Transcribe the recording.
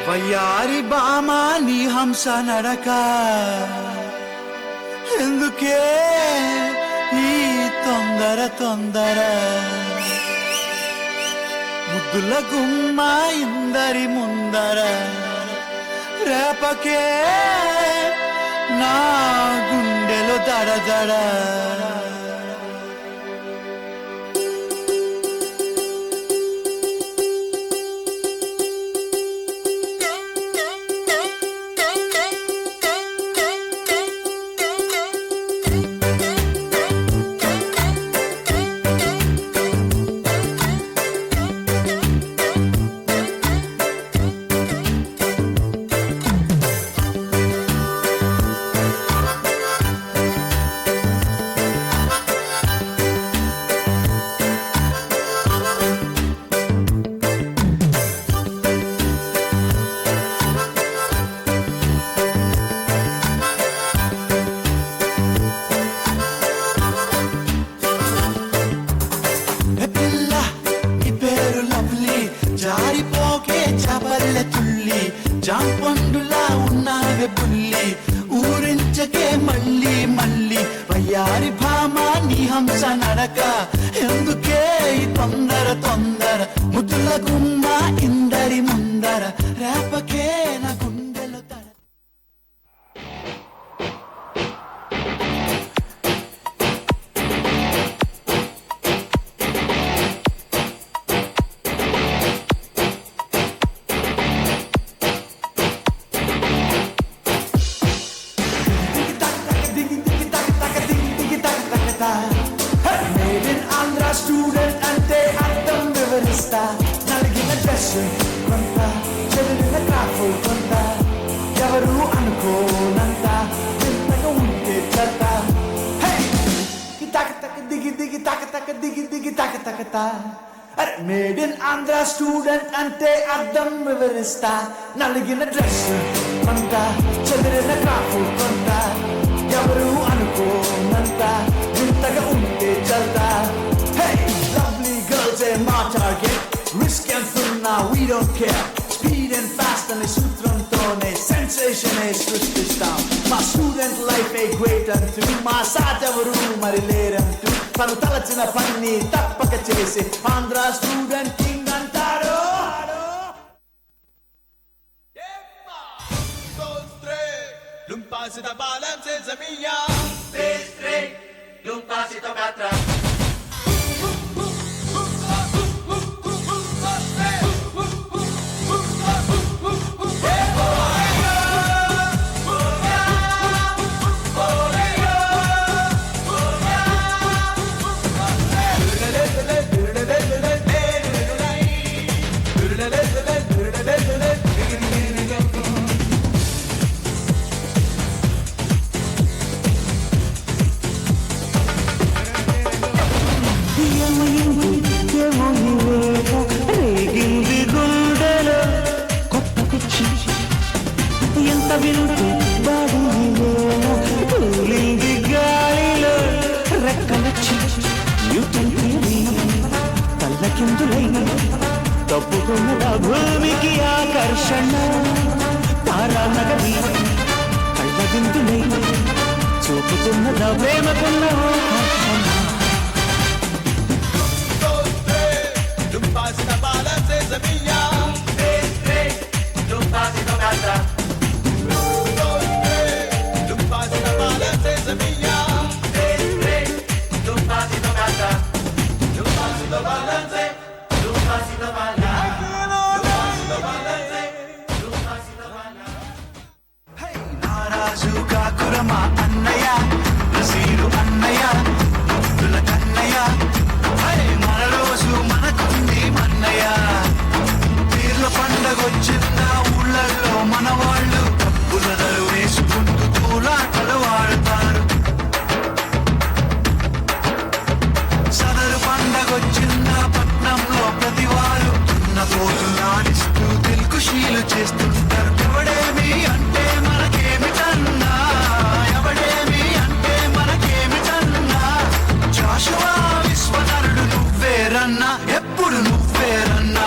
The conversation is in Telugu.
వయ్యారి బామా నీ హంస నడక ఎందుకే ఈ తొందర తొందర ముద్దుల గుమ్మ ఇందరి ముందర రేపకే నా గుండెలో దడదడ జాంపండులా ఉన్నావే బుల్లి ఊరించకే మళ్ళీ మళ్ళీ వయ్యారి భామా నీ హంస నడక ఎందుకే ఈ తొందర తొందర ముద్దుల గుమ్మ ఇందరి ముందర రేపకే నా గుండెలో తడ స్టూడెంట్ అంటే అర్థం వివరిస్తా నలిగిన డ్రెస్ కొంత చెదిరిన క్రాఫ్ కొంత ఎవరు అనుకోనంత ఎంతగా ఉంటే చెత్త తక తక దిగి దిగి తక తక దిగి దిగి తక తకతా అరే మేడ్ ఇన్ ఆంధ్ర స్టూడెంట్ అంటే అర్థం వివరిస్తా నలిగిన డ్రెస్ కొంత చెదిరిన క్రాఫ్ కొంత ఎవరు అనుకోనంత ఎంతగా ఉంటే చెత్త my target, risk and fun now we don't care. Speed and fast and sutramtone sensation is సృష్టిస్తాం. మా స్టూడెంట్ లైఫ్ ఏ గ్రేట్ అంటూ మా సాటెవరు మరి లేరంటూ తను తలచిన పని తప్పక చేసి ఆంధ్ర స్టూడెంట్ కింగ్ అంటారు. Lumpasito balam senza mia, destre, lumpasito catra. ఎంత వింటూ బాడిలో తూలింది గాలిలో రెక్కలొచ్చి న్యూటన్ థియరీ తల్లకిందులై తప్పుకున్న భూమికి ఆకర్షణ తారా నగరి కళ్ళ విందులై చూపుతున్న ప్రేమకున్న కాకురమా అన్నయ్య రసీలు అన్నయ్య ముద్దుల కన్నయ్య మన రోజు మనకుంది మన్నయ్య పీర్ల పండగొచ్చిన ఊళ్ళల్లో మన వాళ్ళు పులదలు వేసుకుంటూ తూలాటలు వాడతారు. సదరు పండగొచ్చిన పట్నంలో ప్రతి వారు ఉన్న పోతులు ఆడిస్తూ దిల్కుషీలు చేస్తుంటారు. ఎవడేమి అంటే మనకేమిటన్నా, ఎవడేమి అంటే మనకేమిటన్నా, జాషువా విశ్వనరుడు నువ్వేరన్నా, ఎప్పుడు నువ్వేరన్నా.